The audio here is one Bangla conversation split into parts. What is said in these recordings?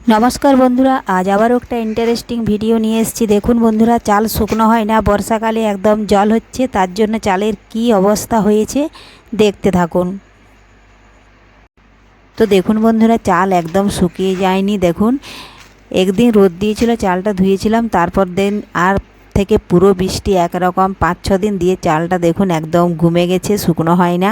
নমস্কার বন্ধুরা, আজ আবারও একটা ইন্টারেস্টিং ভিডিও নিয়ে এসেছি। দেখুন বন্ধুরা, চাল শুকনো হয় না, বর্ষাকালে একদম জল হচ্ছে, তার জন্য চালের কি অবস্থা হয়েছে দেখতে থাকুন। তো দেখুন বন্ধুরা, চাল একদম শুকিয়ে যায়নি। দেখুন, একদিন রোদ দিয়েছিল, চালটা ধুয়েছিলাম, তারপর দিন আর থেকে পুরো বৃষ্টি একরকম 5-6 দিন দিয়ে চালটা দেখুন একদম ঘুমে গেছে, শুকনো হয় না।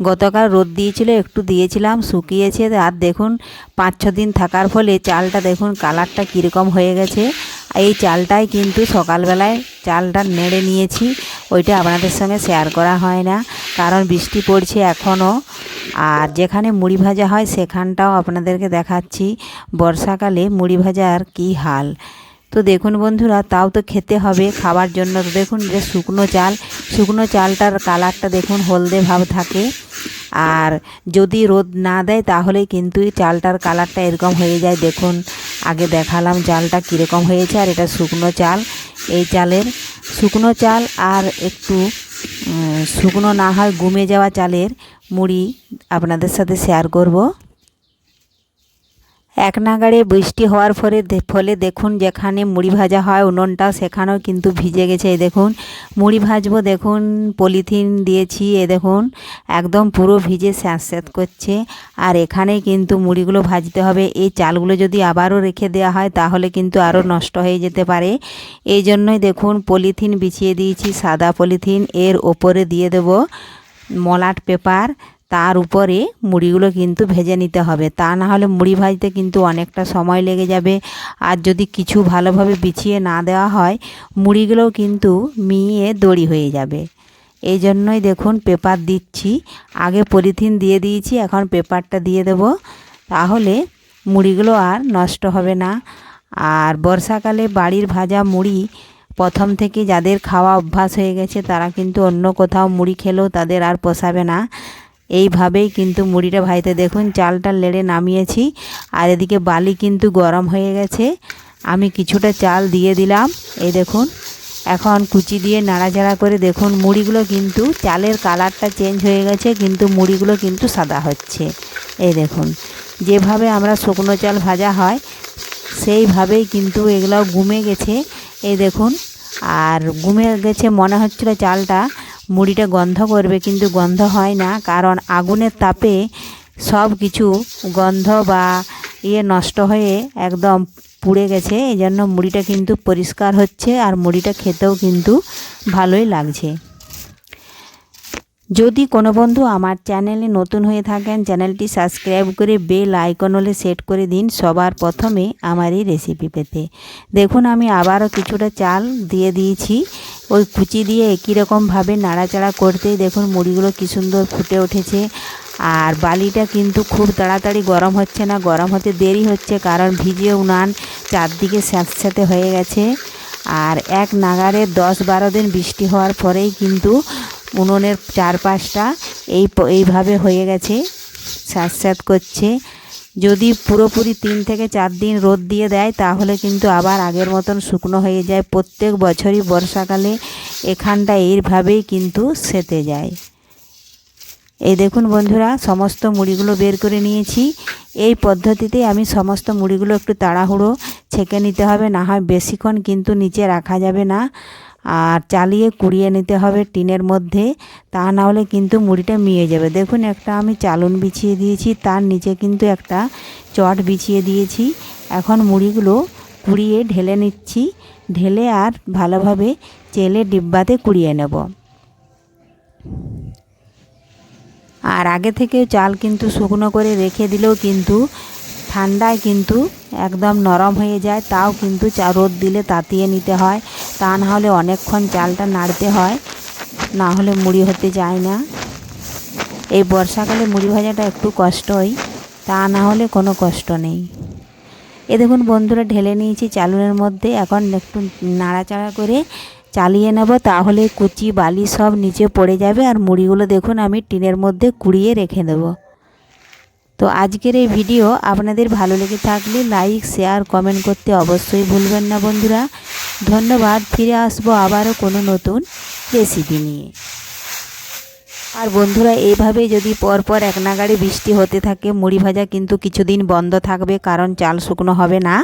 গতকাল রোদ দিয়েছিল, একটু দিয়েছিলাম, শুকিয়েছে। আর দেখুন 5-6 দিন থাকার ফলে চালটা দেখুন কালারটা কীরকম হয়ে গেছে। এই চালটাই কিন্তু সকালবেলায় চালটা নেড়ে নিয়েছি, ওইটা আপনাদের সঙ্গে শেয়ার করা হয় না, কারণ বৃষ্টি পড়ছে এখনও। আর যেখানে মুড়ি ভাজা হয় সেখানটাও আপনাদেরকে দেখাচ্ছি, বর্ষাকালে মুড়ি ভাজার কী হাল। তো দেখুন বন্ধুরা, তাও তো খেতে হবে, খাবার জন্য। তো দেখুন যে শুকনো চালটার কালারটা দেখুন হলদে ভাব থাকে। আর যদি রোদ না দেয় তাহলে কিন্তু চালটার কালারটা এরকম হয়ে যায়। দেখুন, আগে দেখালাম চালটা কীরকম হয়েছে, আর এটা শুকনো চাল। এই চালের শুকনো চাল আর একটু শুকনো না হয় গুমে যাওয়া চালের মুড়ি আপনাদের সাথে শেয়ার করব। এক নাগাড়ে বৃষ্টি হওয়ার ফলে দেখুন যেখানে মুড়ি ভাজা হয় উনুনটা, সেখানেও কিন্তু ভিজে গেছে। এই দেখুন মুড়ি ভাজবো, দেখুন পলিথিন দিয়েছি, এ দেখুন একদম পুরো ভিজে স্যাঁতস্যাঁত করছে। আর এখানে কিন্তু মুড়িগুলো ভাজতে হবে। এই চালগুলো যদি আবারও রেখে দেওয়া হয় তাহলে কিন্তু আরও নষ্ট হয়ে যেতে পারে। এই জন্যই দেখুন পলিথিন বিছিয়ে দিয়েছি, সাদা পলিথিন। এর ওপরে দিয়ে দেব মলাট পেপার, তার উপরে মুড়িগুলো কিন্তু ভেজে নিতে হবে, তা না হলে মুড়ি ভাজতে কিন্তু অনেকটা সময় লেগে যাবে। আর যদি কিছু ভালোভাবে বিছিয়ে না দেওয়া হয়, মুড়িগুলোও কিন্তু মিয়ে দড়ি হয়ে যাবে। এই জন্যই দেখুন পেপার দিচ্ছি, আগে পলিথিন দিয়ে দিয়েছি, এখন পেপারটা দিয়ে দেব, তাহলে মুড়িগুলো আর নষ্ট হবে না। আর বর্ষাকালে বাড়ির ভাজা মুড়ি প্রথম থেকে যাদের খাওয়া অভ্যাস হয়ে গেছে, তারা কিন্তু অন্য কোথাও মুড়ি খেলেও তাদের আর পোষাবে না। এইভাবেই কিন্তু মুড়িটা ভাজতে। দেখুন চালটা লেড়ে নামিয়েছি, আর এদিকে বালি কিন্তু গরম হয়ে গেছে। আমি কিছুটা চাল দিয়ে দিলাম, এই দেখুন। এখন কুচি দিয়ে নাড়াচাড়া করে দেখুন মুড়িগুলো কিন্তু চালের কালারটা চেঞ্জ হয়ে গেছে, কিন্তু মুড়িগুলো কিন্তু সাদা হচ্ছে। এই দেখুন, যেভাবে আমরা শুকনো চাল ভাজা হয় সেইভাবেই কিন্তু এগুলো গুমে গেছে। এই দেখুন, আর গুমে গেছে মনে হচ্ছিল চালটা মুড়িটা গন্ধ করবে, কিন্তু গন্ধ হয় না, কারণ আগুনের তাপে সব কিছু গন্ধ বা নষ্ট হয়ে একদম পুড়ে গেছে। এই জন্য মুড়িটা কিন্তু পরিষ্কার হচ্ছে, আর মুড়িটা খেতেও কিন্তু ভালোই লাগছে। যদি কোনো বন্ধু আমার চ্যানেলে নতুন হয়ে থাকেন, চ্যানেলটি সাবস্ক্রাইব করে বেল আইকন হলে সেট করে দিন সবার প্রথমে আমার এই রেসিপি পেতে। দেখুন আমি আবারও কিছুটা চাল দিয়ে দিয়েছি, ওই কুচি দিয়ে একই রকমভাবে নাড়াচাড়া করতেই দেখুন মুড়িগুলো কী সুন্দর ফুটে উঠেছে। আর বালিটা কিন্তু খুব তাড়াতাড়ি গরম হচ্ছে না, গরম হতে দেরি হচ্ছে, কারণ ভিজে উনান চারদিকে স্যাঁতস্যাঁতে হয়ে গেছে। আর এক নাগাড়ে 10-12 দিন বৃষ্টি হওয়ার পরেই কিন্তু উনুনের চারপাশটা এইভাবে হয়ে গেছে, স্যাঁতস্যাঁত করছে। যদি পুরোপুরি 3 থেকে 4 দিন রোদ দিয়ে দেয় তাহলে কিন্তু আবার আগের মতন শুকনো হয়ে যায়। প্রত্যেক বছরই বর্ষাকালে এখানটা এইভাবেই কিন্তু সেতে যায়। এই দেখুন বন্ধুরা, সমস্ত মুড়িগুলো বের করে নিয়েছি। এই পদ্ধতিতে আমি সমস্ত মুড়িগুলো একটু তাড়াহুড়ো ছেঁকে নিতে হবে, না হয় বেশিক্ষণ কিন্তু নিচে রাখা যাবে না, আর চালিয়ে কুড়িয়ে নিতে হবে টিনের মধ্যে, তা না হলে কিন্তু মুড়িটা মিয়ে যাবে। দেখুন একটা আমি চালুন বিছিয়ে দিয়েছি, তার নিচে কিন্তু একটা চট বিছিয়ে দিয়েছি। এখন মুড়িগুলো কুড়িয়ে ঢেলে নিচ্ছি, ঢেলে আর ভালোভাবে চেলে ডিব্বাতে কুড়িয়ে নেব। আর আগে থেকে চাল কিন্তু শুকনো করে রেখে দিলেও কিন্তু ঠান্ডায় কিন্তু একদম নরম হয়ে যায়, তাও কিন্তু রোদ দিলে তাতিয়ে নিতে হয়, তা না হলে অনেকক্ষণ চালটা নাড়তে হয়, না হলে মুড়ি হতে যায় না। এই বর্ষাকালে মুড়ি ভাজাটা একটু কষ্টই, তা না হলে কোনো কষ্ট নেই। এ দেখুন বন্ধুরা, ঢেলে নিয়েছি চালুনের মধ্যে, এখন একটু নাড়াচাড়া করে চালিয়ে নেব, তাহলে কুচি বালি সব নিচে পড়ে যাবে। আর মুড়িগুলো দেখুন আমি টিনের মধ্যে কুড়িয়ে রেখে দেব। তো আজকের এই ভিডিও আপনাদের ভালো লেগে থাকলে লাইক, শেয়ার, কমেন্ট করতে অবশ্যই ভুলবেন না বন্ধুরা। ধন্যবাদ, ফিরে আসবো আবারও কোনো নতুন রেসিপি নিয়ে। আর বন্ধুরা এইভাবে যদি পরপর এক নাগাড়ে বৃষ্টি হতে থাকে মুড়ি ভাজা কিন্তু কিছুদিন বন্ধ থাকবে, কারণ চাল শুকনো হবে না।